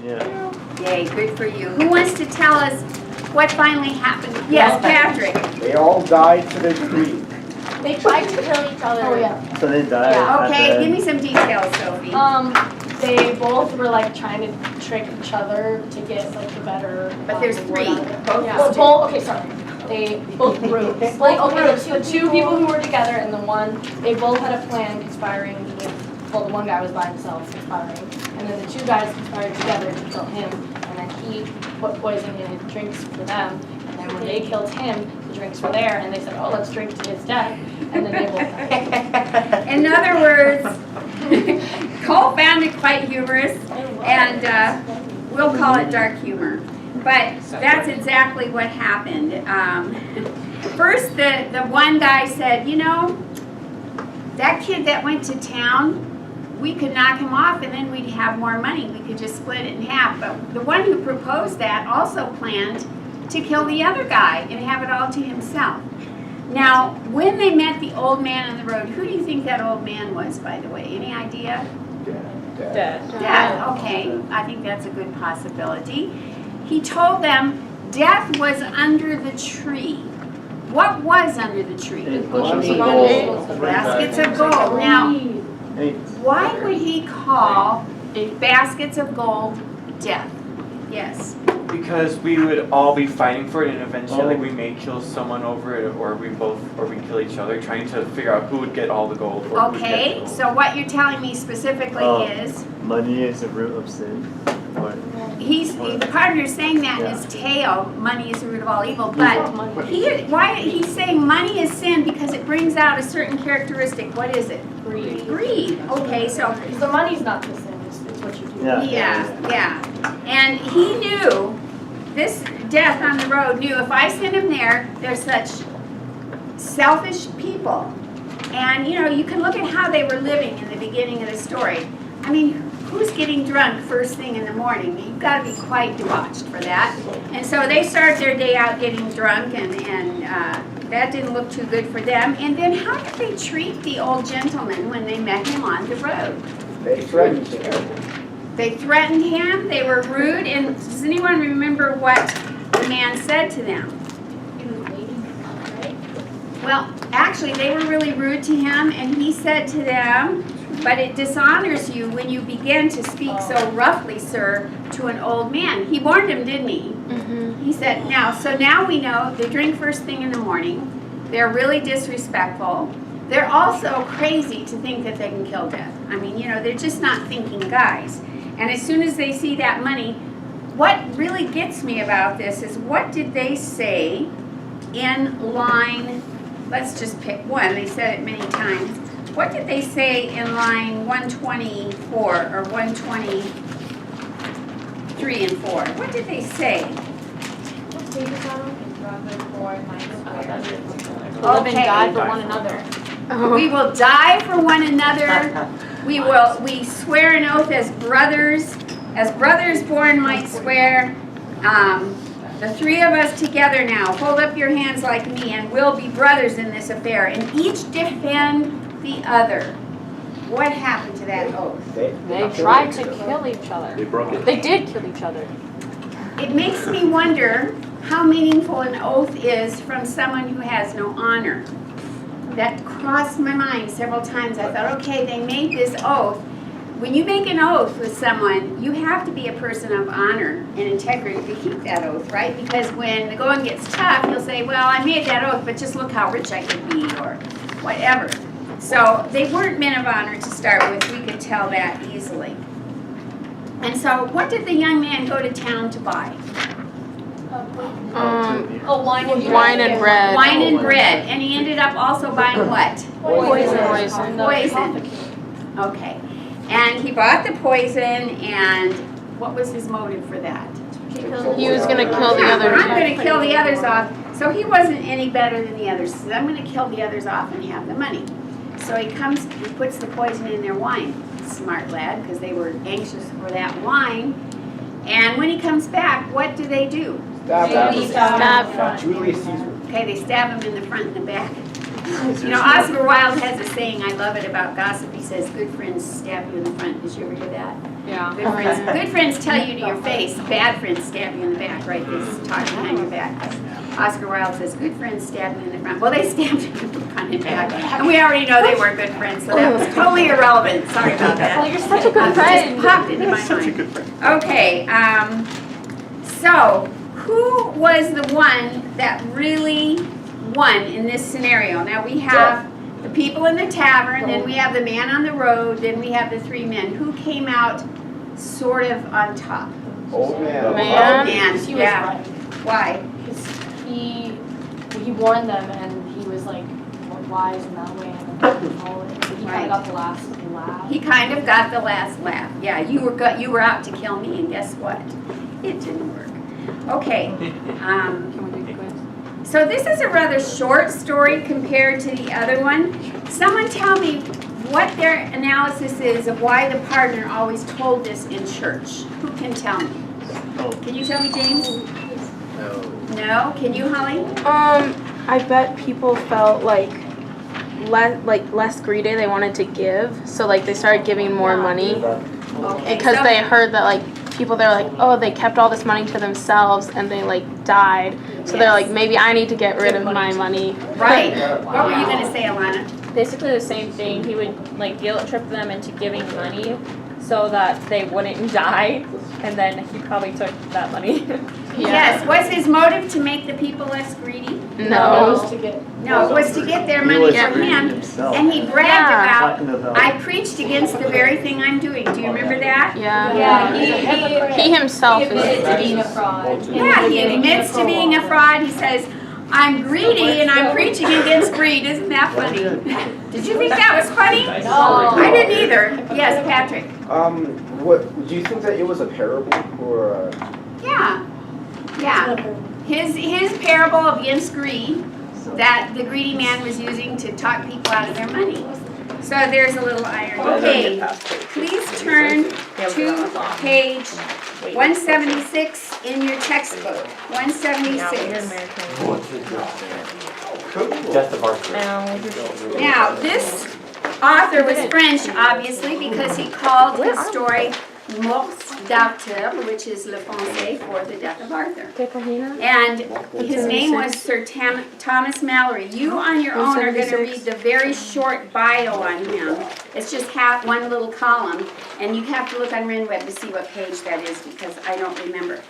Yeah. Yay, good for you. Who wants to tell us what finally happened? Yes, Patrick. They all died to the tree. They tried to kill each other. Oh, yeah. So they died. Yeah. Okay, give me some details, Sophie. They both were like trying to trick each other to get like the better. But there's reward three. out of it. Both Yeah. is two. Well, okay, sorry. They both groups. Like okay, the two people who were together and the one they both had a plan conspiring with. Well, the one guy was by himself conspiring, and then the two guys conspired together to kill him. And then he put poison in his drinks for them. And then when they killed him, the drinks were there, and they said, "Oh, let's drink to his death." And then they both died. In other words, Cole found it quite humorous, and we'll call it dark humor. But that's exactly what happened. First, the one guy said, you know, that kid that went to town, we could knock him off and then we'd have more money. We could just split it in half. But the one who proposed that also planned to kill the other guy and have it all to himself. Now, when they met the old man on the road, who do you think that old man was, by the way? Any idea? Death. Okay, I think that's a good possibility. He told them death was under the tree. What was under the tree? Baskets of gold. Now, why would he call baskets of gold death? Yes. Because we would all be fighting for it, and eventually we may kill someone over it, or we kill each other, trying to figure out who would get all the gold. Or who would get Okay, the gold. so what you're telling me specifically is Money is the root of sin. What? the partner's saying that in his tale, money is the root of all evil, but he's saying money is sin because it brings out a certain characteristic. What is it? Greed. Greed. Okay, so The money's not the sin. It's what you do. yeah. And he knew, this death on the road knew if I send him there, they're such selfish people. And you know, you can look at how they were living in the beginning of the story. I mean, who's getting drunk first thing in the morning? You've got to be quite debauched for that. And so they start their day out getting drunk, and that didn't look too good for them. And then how did they treat the old gentleman when they met him on the road? They threatened him. They threatened him, they were rude, and does anyone remember what the man said to them? He was waiting, right? Well, actually, they were really rude to him, and he said to them, but it dishonors you when you begin to speak so roughly, sir, to an old man. He warned him, didn't he? Mm-hmm. He said, now we know they drink first thing in the morning. They're really disrespectful. They're also crazy to think that they can kill death. I mean, you know, they're just not thinking guys. And as soon as they see that money, what really gets me about this is what did they say in line, let's just pick one, they said it many times. What did they say in line 124 or 123 and 4? What did they say? Live and die for one another. We will die for one another. We swear an oath as brothers born might swear. The three of us together now, hold up your hands like me, and we'll be brothers in this affair, and each defend the other. What happened to that oath? They tried to kill each other. They broke it. They did kill each other. It makes me wonder how meaningful an oath is from someone who has no honor. That crossed my mind several times. I thought, okay, they made this oath. When you make an oath with someone, you have to be a person of honor and integrity to keep that oath, right? Because when the going gets tough, you'll say, well, I made that oath, but just look how rich I could be, or whatever. So they weren't men of honor to start with. We could tell that easily. And so what did the young man go to town to buy? Wine and bread. Wine and bread. Wine and bread. And he ended up also buying what? Poison. Poison. Okay. And he bought the poison, and what was his motive for that? He was going to kill the others. I'm going to kill the others off. So he wasn't any better than the others. He said, I'm going to kill the others off and have the money. So he puts the poison in their wine. Smart lad, because they were anxious for that wine. And when he comes back, what do they do? Stab Stab. Julius Caesar. Okay, they stab him in the front and the back. You know, Oscar Wilde has a saying, I love it, about gossip. He says, good friends stab you in the front. Did you ever hear that? Yeah. Good friends tell you to your face. Bad friends stab you in the back, right? They talk behind your back. Oscar Wilde says, good friends stab you in the front. Well, they stabbed him in the front and back. And we already know they weren't good friends, so that was totally irrelevant. Sorry about that. Well, you're such a good friend. Just popped into my Such a mind. good friend. Okay, so who was the one that really won in this scenario? Now we have the people in the tavern, then we have the man on the road, then we have the three men. Who came out sort of on top? Old man. Man. Old man, He was yeah. right. Why? Because he warned them, and he was like more wise in that way, and follow it. So he kind Right. of got the last laugh. He kind of got the last laugh. Yeah, you were out to kill me, and guess what? It didn't work. Okay. Can we do quiz? So this is a rather short story compared to the other one. Someone tell me what their analysis is of why the partner always told this in church. Who can tell me? Oh, Can you tell me, James? no. No? Can you, Holly? I bet people felt like less greedy. They wanted to give, so like they started giving more money Okay. because so- they heard that like people they're like, oh, they kept all this money to themselves and they like died. So they're like, maybe I need to get rid of my money. Right. What were you going to say, Alana? Basically the same thing. He would like guilt trip them into giving money so that they wouldn't die, and then he probably took that money. Yes. Was his motive to make the people less greedy? No. To get No, it was to get their He money was from greedy him. himself. And he bragged Talking about, about. I preached against the very thing I'm doing. Do you remember that? Yeah. Yeah, He himself admitted to is. being a fraud. Yeah, he admits to being a fraud. He says, I'm greedy and I'm preaching against greed. Isn't that funny? Did you think that was funny? No. I didn't either. Yes, Patrick. What, do you think that it was a parable or Yeah. Yeah. His parable against greed that the greedy man was using to talk people out of their money. So there's a little irony. Okay, please turn to page 176 in your textbook. 176. Death of Arthur. Now, this author was French, obviously, because he called his story Morte d'Arthur, which is Le Français for the death of Arthur. And his name was Sir Thomas Mallory. You on your own are going to read the very short bio on him. It's just one little column, and you have to look on RenWeb to see what page that is because I don't remember.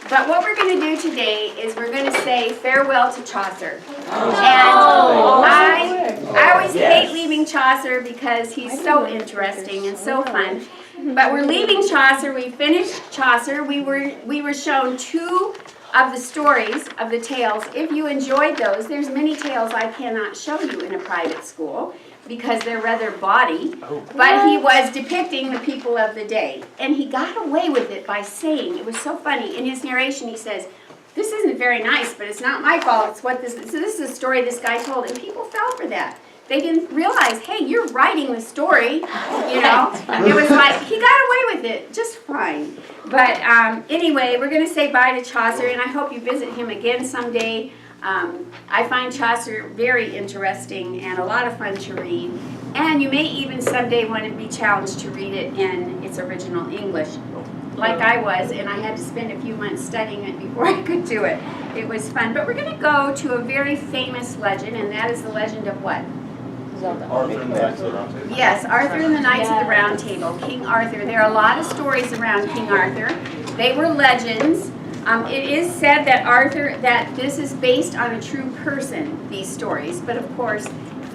But what we're going to do today is we're going to say farewell to Chaucer. And I always hate leaving Chaucer because he's so interesting and so fun. But we're leaving Chaucer. We finished Chaucer. We were shown two of the stories of the tales. If you enjoyed those, there's many tales I cannot show you in a private school because they're rather bawdy. But he was depicting the people of the day. And he got away with it by saying, it was so funny, in his narration he says, this isn't very nice, but it's not my fault. It's what this is. So this is a story this guy told, and people fell for that. They didn't realize, hey, you're writing the story, you know. It was like, he got away with it just fine. But anyway, we're going to say bye to Chaucer, and I hope you visit him again someday. I find Chaucer very interesting and a lot of fun to read. And you may even someday want to be challenged to read it in its original English, like I was, and I had to spend a few months studying it before I could do it. It was fun. But we're going to go to a very famous legend, and that is the legend of what? Arthur and the Knights of the Round Table. Yes, Arthur and the Knights of the Round Table, King Arthur. There are a lot of stories around King Arthur. They were legends. It is said that this is based on a true person, these stories, but of course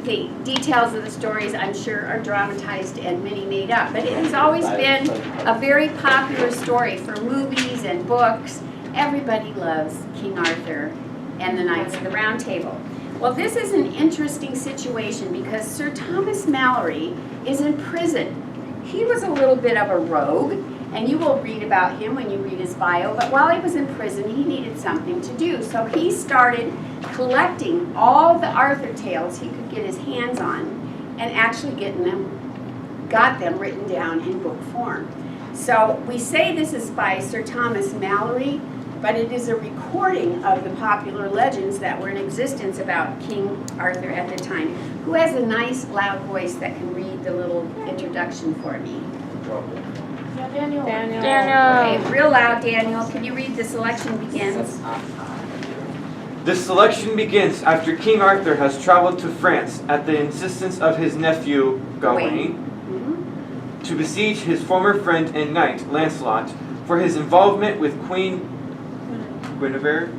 the details of the stories I'm sure are dramatized and many made up. But it has always been a very popular story for movies and books. Everybody loves King Arthur and the Knights of the Round Table. Well, this is an interesting situation because Sir Thomas Mallory is in prison. He was a little bit of a rogue, and you will read about him when you read his bio, but while he was in prison, he needed something to do. So he started collecting all the Arthur tales he could get his hands on and actually got them written down in book form. So we say this is by Sir Thomas Mallory, but it is a recording of the popular legends that were in existence about King Arthur at the time. Who has a nice loud voice that can read the little introduction for me? Yeah, Daniel. Daniel. Okay, real loud, Daniel. Can you read The Selection Begins? The selection begins after King Arthur has traveled to France at the insistence of his nephew Gawain Mhm. to besiege his former friend and knight Lancelot for his involvement with Queen Guinevere.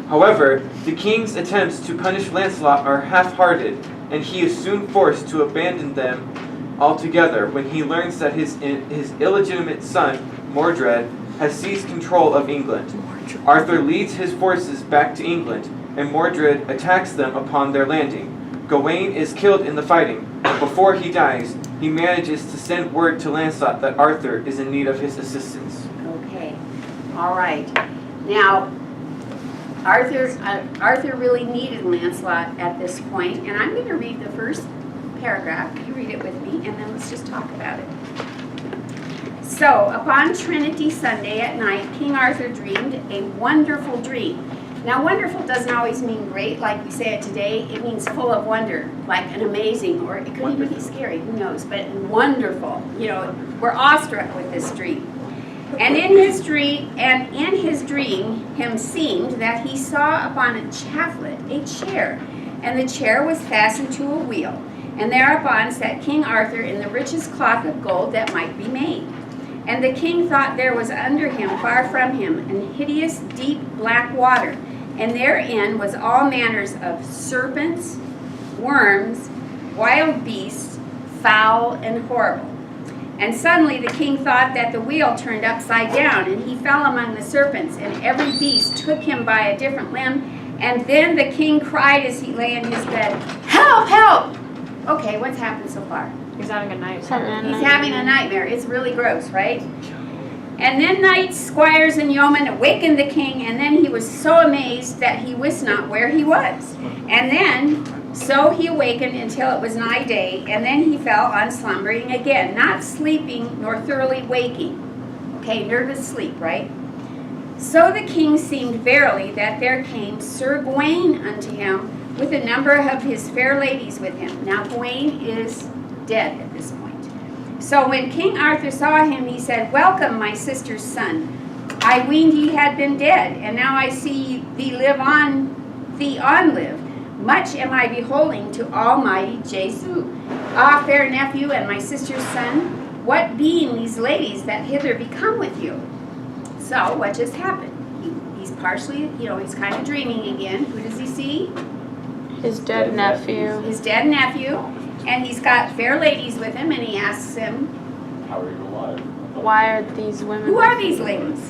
However, the king's attempts to punish Lancelot are half-hearted, and he is soon forced to abandon them altogether when he learns that his illegitimate son, Mordred, has seized control of England. Arthur leads his forces back to England, and Mordred attacks them upon their landing. Gawain is killed in the fighting, but before he dies, he manages to send word to Lancelot that Arthur is in need of his assistance. Okay, all right. Now, Arthur really needed Lancelot at this point, and I'm going to read the first paragraph. You read it with me, and then let's just talk about it. So, upon Trinity Sunday at night, King Arthur dreamed a wonderful dream. Now, wonderful doesn't always mean great, like we say it today. It means full of wonder, like an amazing, or it could even be scary, who knows, but wonderful. You know, we're awestruck with this dream. And in his dream, him seemed that he saw upon a chaflet a chair, and the chair was fastened to a wheel, and thereupon sat King Arthur in the richest cloth of gold that might be made. And the king thought there was under him, far from him, an hideous deep black water, and therein was all manners of serpents, worms, wild beasts, foul and horrible. And suddenly the king thought that the wheel turned upside down, and he fell among the serpents, and every beast took him by a different limb. And then the king cried as he lay in his bed, "Help, help!" Okay, what's happened so far? He's having a nightmare. He's having a nightmare. It's really gross, right? And then knights, squires, and yeomen awakened the king, and then he was so amazed that he wist not where he was. And then, so he awakened until it was nigh day, and then he fell on slumbering again, not sleeping nor thoroughly waking. Okay, nervous sleep, right? So the king seemed verily that there came Sir Gawain unto him with a number of his fair ladies with him. Now Gawain is dead at this point. So when King Arthur saw him, he said, "Welcome, my sister's son. I weened ye had been dead, and now I see thee on live. Much am I beholding to Almighty Jesu. Ah, fair nephew and my sister's son, what being these ladies that hither be come with you?" So what just happened? He's partially, he's kind of dreaming again. Who does he see? His dead nephew. His dead nephew. And he's got fair ladies with him, and he asks him, How are you alive? Why are these women? "Who are these ladies?"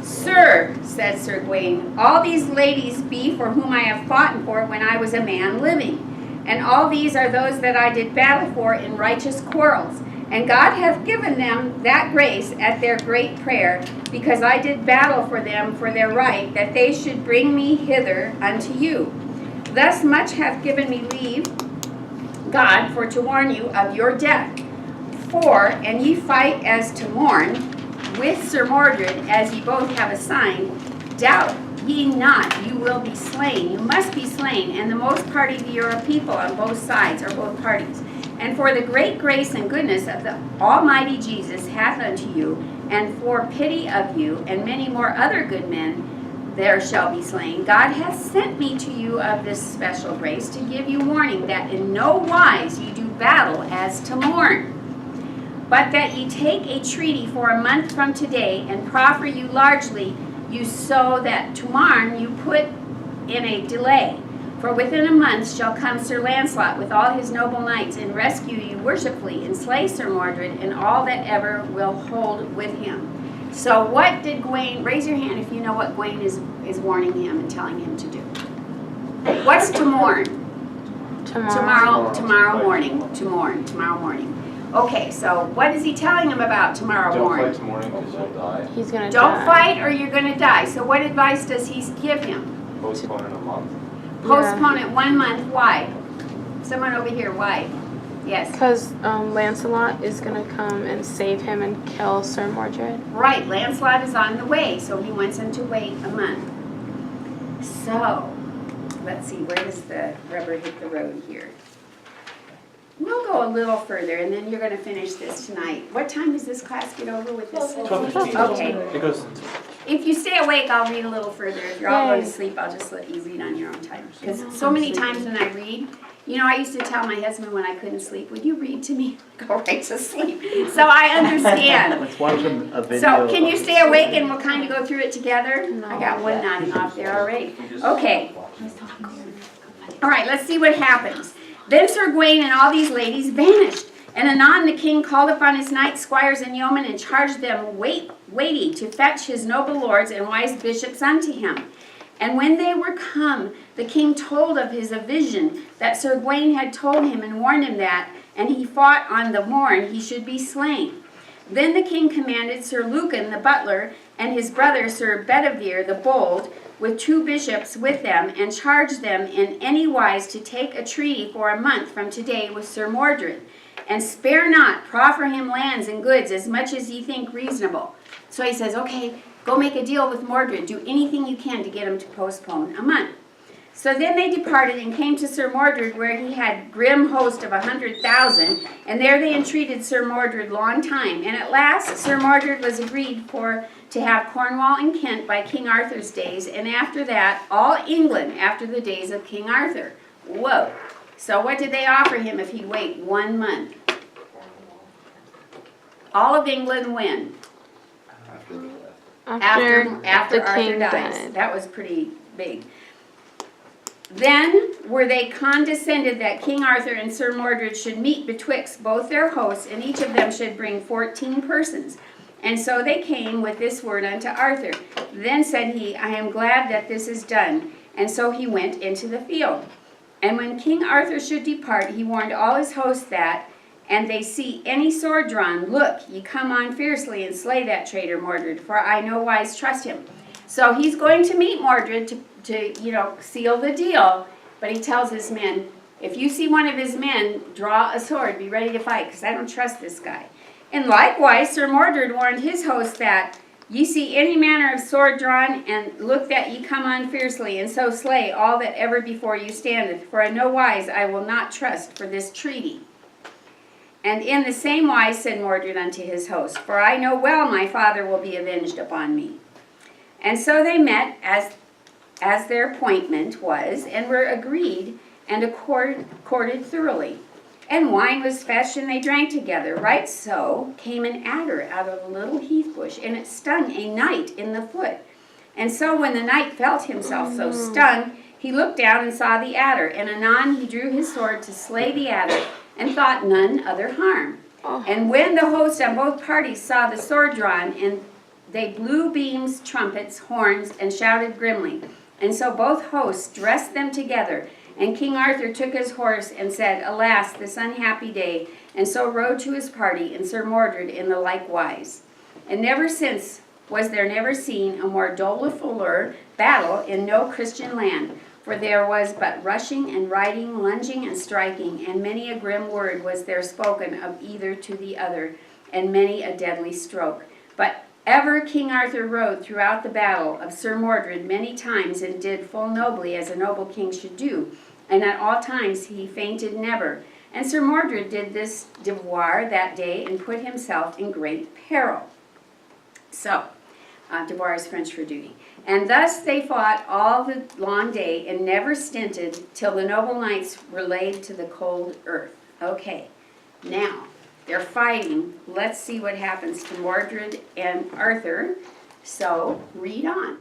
"Sir," said Sir Gawain, "all these ladies be for whom I have fought for when I was a man living. And all these are those that I did battle for in righteous quarrels. And God hath given them that grace at their great prayer, because I did battle for them for their right, that they should bring me hither unto you. Thus much hath given me leave God for to warn you of your death. For, and ye fight as to mourn, with Sir Mordred, as ye both have assigned, doubt ye not you will be slain. You must be slain, and the most part of your people on both sides, or both parties. And for the great grace and goodness of the Almighty Jesus hath unto you, and for pity of you, and many more other good men, there shall be slain. God hath sent me to you of this special grace to give you warning that in no wise ye do battle as to mourn, but that ye take a treaty for a month from today, and proffer you largely, you so that tomorrow you put in a delay. For within a month shall come Sir Lancelot with all his noble knights, and rescue you worshipfully, and slay Sir Mordred, and all that ever will hold with him." So what did Gawain, raise your hand if you know what Gawain is warning him and telling him to do. What's to mourn? Tomorrow morning. To mourn, tomorrow morning. Okay, so what is he telling him about tomorrow Don't morning? fight tomorrow because you'll die. He's gonna Don't die. fight or you're going to die. So what advice does he give him? Postpone in a month. Postpone it 1 month. Why? Someone over here, why? Yes. Because Lancelot is gonna come and save him and kill Sir Mordred. Right, Lancelot is on the way, so he wants him to wait a month. So, let's see, where does the rubber hit the road here? We'll go a little further, and then you're gonna finish this tonight. What time does this class get over with this? 12:15. Okay. It goes. If you stay awake, I'll read a little further. If you're all going to Yay. sleep, I'll just let you read on your own time. Because so many times when I read, you know, I used to tell my husband when I couldn't sleep, would you read to me? Go right to sleep. So I understand. Let's watch a video. So can you stay awake and we'll kind of go through it together? I got one nodding off there already. Okay. All right, let's see what happens. Then Sir Gawain and all these ladies vanished. And anon the king called upon his knights, squires, and yeomen, and charged them weighty to fetch his noble lords and wise bishops unto him. And when they were come, the king told of his vision that Sir Gawain had told him and warned him that, and he fought on the morn he should be slain. Then the king commanded Sir Lucan the butler and his brother Sir Bedivere the bold, with 2 bishops with them, and charged them in any wise to take a treaty for a month from today with Sir Mordred. And spare not, proffer him lands and goods as much as ye think reasonable. So he says, okay, go make a deal with Mordred. Do anything you can to get him to postpone a month. So then they departed and came to Sir Mordred, where he had grim host of 100,000. And there they entreated Sir Mordred long time. And at last Sir Mordred was agreed for to have Cornwall and Kent by King Arthur's days. And after that, all England after the days of King Arthur. Whoa. So what did they offer him if he'd wait 1 month? All of England when? After the Arthur king dies. died. That was pretty big. Then were they condescended that King Arthur and Sir Mordred should meet betwixt both their hosts, and each of them should bring 14 persons. And so they came with this word unto Arthur. Then said he, I am glad that this is done. And so he went into the field. And when King Arthur should depart, he warned all his hosts that, and they see any sword drawn, look, ye come on fiercely and slay that traitor Mordred, for I no wise trust him. So he's going to meet Mordred to seal the deal, but he tells his men, if you see one of his men, draw a sword, be ready to fight, because I don't trust this guy. And likewise, Sir Mordred warned his host that, ye see any manner of sword drawn, and look that ye come on fiercely, and so slay all that ever before you standeth, for in no wise I will not trust for this treaty. And in the same wise said Mordred unto his host, for I know well my father will be avenged upon me. And so they met as their appointment was, and were agreed, and accorded thoroughly. And wine was fetched, and they drank together. Right so came an adder out of a little heath bush, and it stung a knight in the foot. And so when the knight felt himself so stung, he looked down and saw the adder, and anon he drew his sword to slay the adder, and thought none other harm. And when the host on both parties saw the sword drawn, and they blew beams, trumpets, horns, and shouted grimly. And so both hosts dressed them together. And King Arthur took his horse and said, alas, this unhappy day, and so rode to his party, and Sir Mordred in the like wise. And never since was there never seen a more dolefuller battle in no Christian land, for there was but rushing and riding, lunging and striking, and many a grim word was there spoken of either to the other, and many a deadly stroke. But ever King Arthur rode throughout the battle of Sir Mordred many times, and did full nobly as a noble king should do, and at all times he fainted never. And Sir Mordred did this devoir that day, and put himself in great peril. So, devoir is French for duty. And thus they fought all the long day, and never stinted, till the noble knights were laid to the cold earth. Okay, now, they're fighting. Let's see what happens to Mordred and Arthur. So, read on.